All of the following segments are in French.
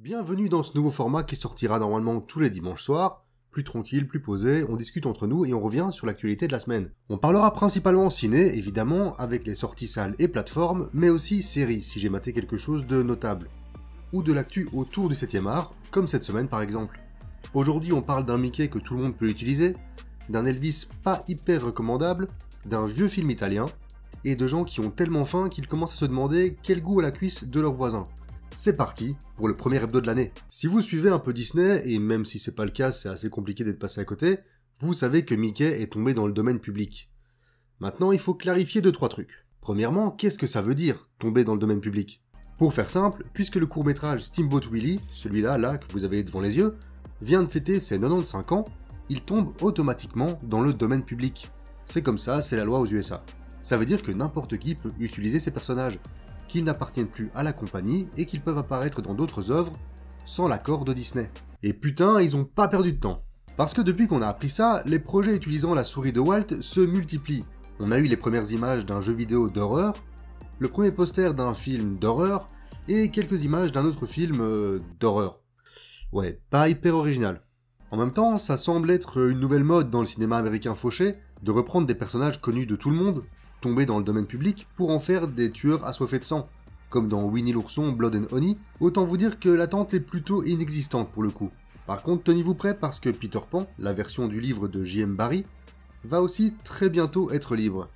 Bienvenue dans ce nouveau format qui sortira normalement tous les dimanches soirs. Plus tranquille, plus posé, on discute entre nous et on revient sur l'actualité de la semaine. On parlera principalement ciné, évidemment, avec les sorties salles et plateformes, mais aussi séries, si j'ai maté quelque chose de notable. Ou de l'actu autour du 7ème art, comme cette semaine par exemple. Aujourd'hui on parle d'un Mickey que tout le monde peut utiliser, d'un Elvis pas hyper recommandable, d'un vieux film italien, et de gens qui ont tellement faim qu'ils commencent à se demander quel goût a la cuisse de leurs voisins. C'est parti pour le premier hebdo de l'année. Si vous suivez un peu Disney, et même si c'est pas le cas, c'est assez compliqué d'être passé à côté, vous savez que Mickey est tombé dans le domaine public. Maintenant, il faut clarifier 2-3 trucs. Premièrement, qu'est-ce que ça veut dire, tomber dans le domaine public? Pour faire simple, puisque le court-métrage Steamboat Willie, celui-là, que vous avez devant les yeux, vient de fêter ses 95 ans, il tombe automatiquement dans le domaine public. C'est comme ça, c'est la loi aux USA. Ça veut dire que n'importe qui peut utiliser ces personnages, qu'ils n'appartiennent plus à la compagnie et qu'ils peuvent apparaître dans d'autres œuvres sans l'accord de Disney. Et putain, ils ont pas perdu de temps. Parce que depuis qu'on a appris ça, les projets utilisant la souris de Walt se multiplient. On a eu les premières images d'un jeu vidéo d'horreur, le premier poster d'un film d'horreur, et quelques images d'un autre film d'horreur. Ouais, pas hyper original. En même temps, ça semble être une nouvelle mode dans le cinéma américain fauché, de reprendre des personnages connus de tout le monde, tombés dans le domaine public, pour en faire des tueurs assoiffés de sang, comme dans Winnie l'ourson, Blood and Honey. Autant vous dire que l'attente est plutôt inexistante pour le coup. Par contre, tenez-vous prêts parce que Peter Pan, la version du livre de J.M. Barrie, va aussi très bientôt être libre.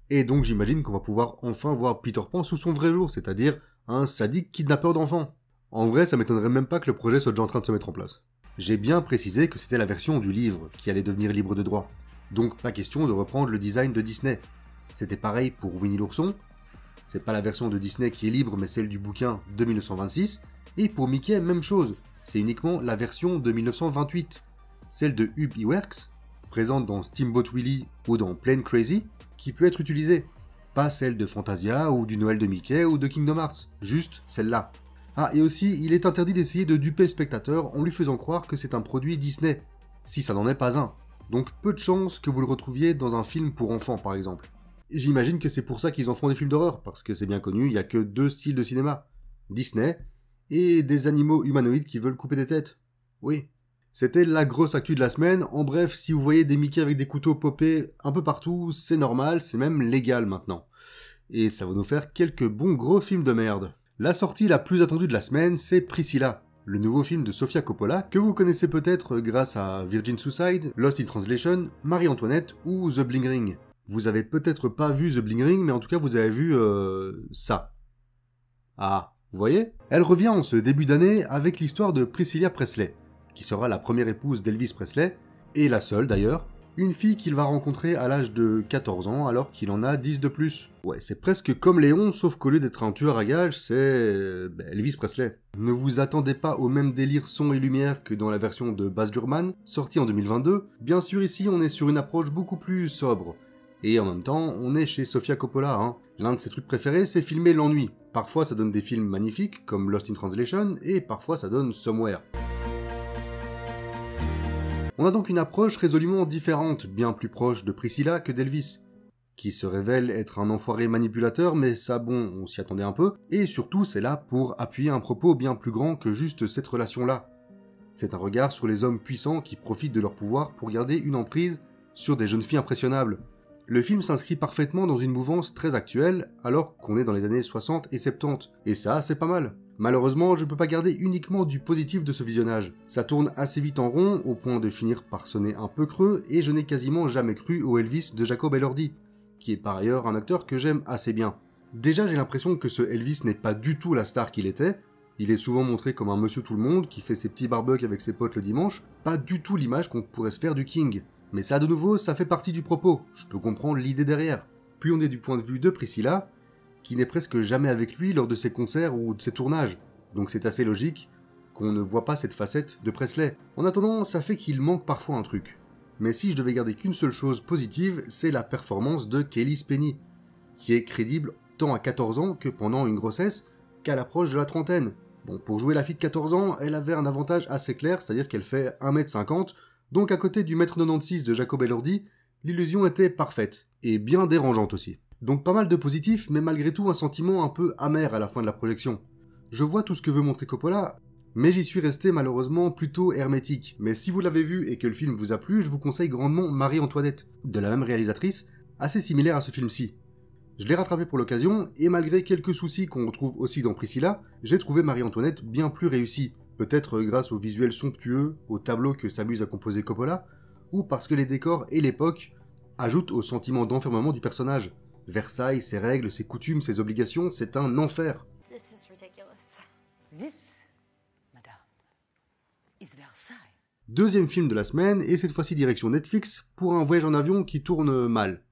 Et donc j'imagine qu'on va pouvoir enfin voir Peter Pan sous son vrai jour, c'est-à-dire un sadique kidnappeur d'enfants. En vrai, ça m'étonnerait même pas que le projet soit déjà en train de se mettre en place. J'ai bien précisé que c'était la version du livre qui allait devenir libre de droit. Donc pas question de reprendre le design de Disney. C'était pareil pour Winnie l'ourson, c'est pas la version de Disney qui est libre mais celle du bouquin de 1926, et pour Mickey, même chose, c'est uniquement la version de 1928, celle de Ub Iwerks, présente dans Steamboat Willie ou dans Plane Crazy, qui peut être utilisée, pas celle de Fantasia ou du Noël de Mickey ou de Kingdom Hearts, juste celle-là. Ah, et aussi, il est interdit d'essayer de duper le spectateur en lui faisant croire que c'est un produit Disney, si ça n'en est pas un, donc peu de chances que vous le retrouviez dans un film pour enfants par exemple. J'imagine que c'est pour ça qu'ils en font des films d'horreur, parce que c'est bien connu, il n'y a que deux styles de cinéma. Disney, et des animaux humanoïdes qui veulent couper des têtes. Oui. C'était la grosse actu de la semaine, en bref, si vous voyez des Mickey avec des couteaux popés un peu partout, c'est normal, c'est même légal maintenant. Et ça va nous faire quelques bons gros films de merde. La sortie la plus attendue de la semaine, c'est Priscilla, le nouveau film de Sofia Coppola, que vous connaissez peut-être grâce à Virgin Suicide, Lost in Translation, Marie-Antoinette ou The Bling Ring. Vous avez peut-être pas vu The Bling Ring, mais en tout cas vous avez vu ça. Ah, vous voyez? Elle revient en ce début d'année avec l'histoire de Priscilla Presley, qui sera la première épouse d'Elvis Presley, et la seule d'ailleurs, une fille qu'il va rencontrer à l'âge de 14 ans alors qu'il en a 10 de plus. Ouais, c'est presque comme Léon, sauf qu'au lieu d'être un tueur à gages, c'est Elvis Presley. Ne vous attendez pas au même délire son et lumière que dans la version de Baz Luhrmann, sortie en 2022. Bien sûr ici on est sur une approche beaucoup plus sobre. Et en même temps, on est chez Sofia Coppola, hein. L'un de ses trucs préférés, c'est filmer l'ennui. Parfois ça donne des films magnifiques, comme Lost in Translation, et parfois ça donne Somewhere. On a donc une approche résolument différente, bien plus proche de Priscilla que d'Elvis, qui se révèle être un enfoiré manipulateur, mais ça bon, on s'y attendait un peu, et surtout c'est là pour appuyer un propos bien plus grand que juste cette relation-là. C'est un regard sur les hommes puissants qui profitent de leur pouvoir pour garder une emprise sur des jeunes filles impressionnables. Le film s'inscrit parfaitement dans une mouvance très actuelle, alors qu'on est dans les années 60 et 70, et ça, c'est pas mal. Malheureusement, je peux pas garder uniquement du positif de ce visionnage. Ça tourne assez vite en rond, au point de finir par sonner un peu creux, et je n'ai quasiment jamais cru au Elvis de Jacob Elordi, qui est par ailleurs un acteur que j'aime assez bien. Déjà, j'ai l'impression que ce Elvis n'est pas du tout la star qu'il était, il est souvent montré comme un monsieur tout le monde qui fait ses petits barbecues avec ses potes le dimanche, pas du tout l'image qu'on pourrait se faire du King. Mais ça, de nouveau, ça fait partie du propos, je peux comprendre l'idée derrière. Puis on est du point de vue de Priscilla, qui n'est presque jamais avec lui lors de ses concerts ou de ses tournages, donc c'est assez logique qu'on ne voit pas cette facette de Presley. En attendant, ça fait qu'il manque parfois un truc. Mais si je devais garder qu'une seule chose positive, c'est la performance de Cailee Spaeny, qui est crédible tant à 14 ans que pendant une grossesse, qu'à l'approche de la trentaine. Bon, pour jouer la fille de 14 ans, elle avait un avantage assez clair, c'est-à-dire qu'elle fait 1m50, donc à côté du 1m96 de Jacob Elordi, l'illusion était parfaite, et bien dérangeante aussi. Donc pas mal de positifs, mais malgré tout un sentiment un peu amer à la fin de la projection. Je vois tout ce que veut montrer Coppola, mais j'y suis resté malheureusement plutôt hermétique. Mais si vous l'avez vu et que le film vous a plu, je vous conseille grandement Marie-Antoinette, de la même réalisatrice, assez similaire à ce film-ci. Je l'ai rattrapé pour l'occasion, et malgré quelques soucis qu'on retrouve aussi dans Priscilla, j'ai trouvé Marie-Antoinette bien plus réussie. Peut-être grâce au visuel somptueux, au tableau que s'amuse à composer Coppola, ou parce que les décors et l'époque ajoutent au sentiment d'enfermement du personnage. Versailles, ses règles, ses coutumes, ses obligations, c'est un enfer. This, madame, is Versailles. Deuxième film de la semaine, et cette fois-ci direction Netflix, pour un voyage en avion qui tourne mal.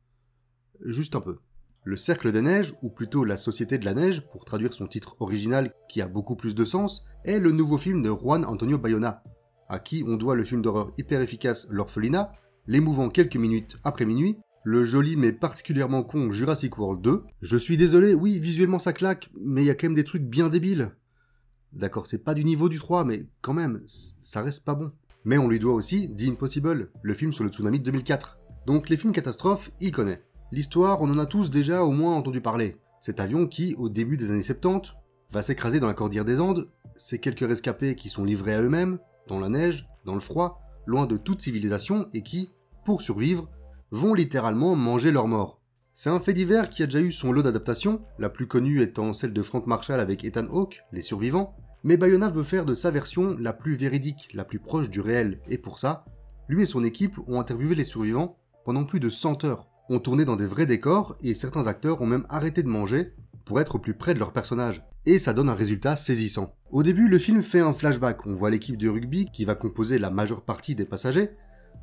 Juste un peu. Le Cercle des Neiges, ou plutôt La Société de la Neige, pour traduire son titre original qui a beaucoup plus de sens, est le nouveau film de Juan Antonio Bayona, à qui on doit le film d'horreur hyper efficace L'Orphelinat, l'émouvant Quelques minutes après minuit, le joli mais particulièrement con Jurassic World 2. Je suis désolé, oui, visuellement ça claque, mais il y a quand même des trucs bien débiles. D'accord, c'est pas du niveau du 3, mais quand même, ça reste pas bon. Mais on lui doit aussi The Impossible, le film sur le tsunami de 2004. Donc les films catastrophes, il connaît. L'histoire, on en a tous déjà au moins entendu parler. Cet avion qui, au début des années 70, va s'écraser dans la cordillère des Andes, ces quelques rescapés qui sont livrés à eux-mêmes, dans la neige, dans le froid, loin de toute civilisation, et qui, pour survivre, vont littéralement manger leur mort. C'est un fait divers qui a déjà eu son lot d'adaptations, la plus connue étant celle de Frank Marshall avec Ethan Hawke, Les Survivants, mais Bayona veut faire de sa version la plus véridique, la plus proche du réel, et pour ça, lui et son équipe ont interviewé les survivants pendant plus de 100 heures, ont tourné dans des vrais décors, et certains acteurs ont même arrêté de manger pour être au plus près de leur personnage. Et ça donne un résultat saisissant. Au début, le film fait un flashback, on voit l'équipe de rugby, qui va composer la majeure partie des passagers,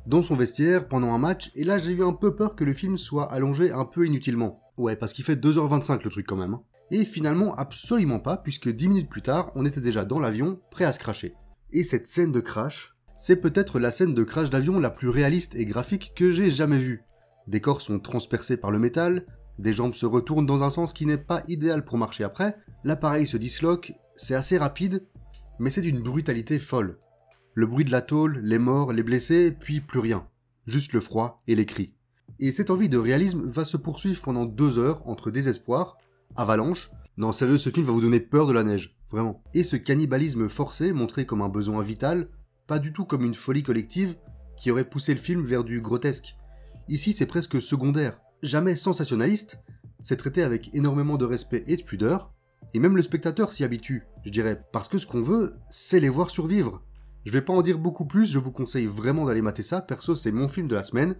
dans son vestiaire pendant un match, et là j'ai eu un peu peur que le film soit allongé un peu inutilement. Ouais, parce qu'il fait 2h25 le truc quand même. Et finalement absolument pas, puisque 10 minutes plus tard, on était déjà dans l'avion, prêt à se crasher. Et cette scène de crash, c'est peut-être la scène de crash d'avion la plus réaliste et graphique que j'ai jamais vue. Des corps sont transpercés par le métal, des jambes se retournent dans un sens qui n'est pas idéal pour marcher après, l'appareil se disloque, c'est assez rapide, mais c'est d'une brutalité folle. Le bruit de la tôle, les morts, les blessés, puis plus rien. Juste le froid et les cris. Et cette envie de réalisme va se poursuivre pendant 2 heures entre désespoir, avalanche, non sérieux ce film va vous donner peur de la neige, vraiment. Et ce cannibalisme forcé, montré comme un besoin vital, pas du tout comme une folie collective, qui aurait poussé le film vers du grotesque. Ici, c'est presque secondaire, jamais sensationnaliste, c'est traité avec énormément de respect et de pudeur, et même le spectateur s'y habitue, je dirais, parce que ce qu'on veut, c'est les voir survivre. Je vais pas en dire beaucoup plus, je vous conseille vraiment d'aller mater ça, perso c'est mon film de la semaine,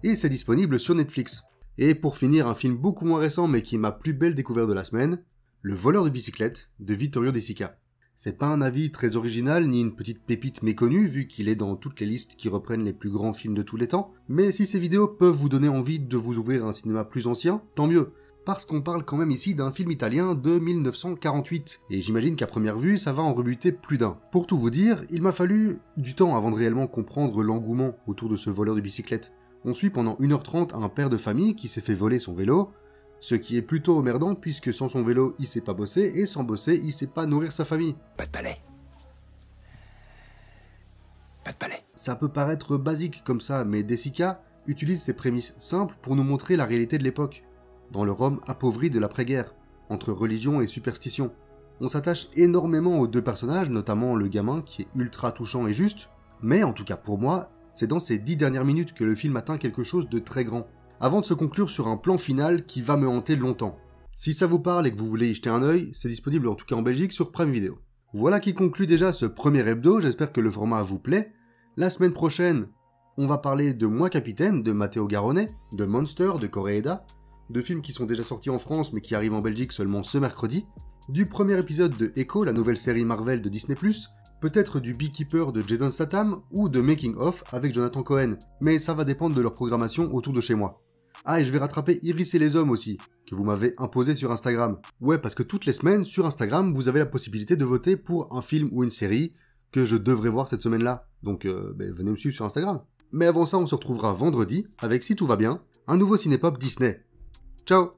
et c'est disponible sur Netflix. Et pour finir, un film beaucoup moins récent mais qui est ma plus belle découverte de la semaine, Le voleur de bicyclette, de Vittorio De Sica. C'est pas un avis très original, ni une petite pépite méconnue, vu qu'il est dans toutes les listes qui reprennent les plus grands films de tous les temps, mais si ces vidéos peuvent vous donner envie de vous ouvrir à un cinéma plus ancien, tant mieux, parce qu'on parle quand même ici d'un film italien de 1948, et j'imagine qu'à première vue, ça va en rebuter plus d'un. Pour tout vous dire, il m'a fallu du temps avant de réellement comprendre l'engouement autour de ce voleur de bicyclette. On suit pendant 1h30 un père de famille qui s'est fait voler son vélo, ce qui est plutôt emmerdant puisque sans son vélo, il sait pas bosser, et sans bosser, il sait pas nourrir sa famille. Pas de palais. Pas de palais. Ça peut paraître basique comme ça, mais De Sica utilise ces prémices simples pour nous montrer la réalité de l'époque, dans le Rome appauvri de l'après-guerre, entre religion et superstition. On s'attache énormément aux deux personnages, notamment le gamin qui est ultra touchant et juste, mais en tout cas pour moi, c'est dans ces 10 dernières minutes que le film atteint quelque chose de très grand, avant de se conclure sur un plan final qui va me hanter longtemps. Si ça vous parle et que vous voulez y jeter un œil, c'est disponible en tout cas en Belgique sur Prime Video. Voilà qui conclut déjà ce premier hebdo, j'espère que le format vous plaît. La semaine prochaine, on va parler de Moi Capitaine de Matteo Garrone, de Monster de Koreeda, de films qui sont déjà sortis en France mais qui arrivent en Belgique seulement ce mercredi, du premier épisode de Echo, la nouvelle série Marvel de Disney+, peut-être du Beekeeper de Jason Statham ou de Making Of avec Jonathan Cohen, mais ça va dépendre de leur programmation autour de chez moi. Ah, et je vais rattraper Iris et les hommes aussi, que vous m'avez imposé sur Instagram. Ouais, parce que toutes les semaines, sur Instagram, vous avez la possibilité de voter pour un film ou une série que je devrais voir cette semaine-là. Donc, venez me suivre sur Instagram. Mais avant ça, on se retrouvera vendredi, avec, si tout va bien, un nouveau Cinépop Disney. Ciao!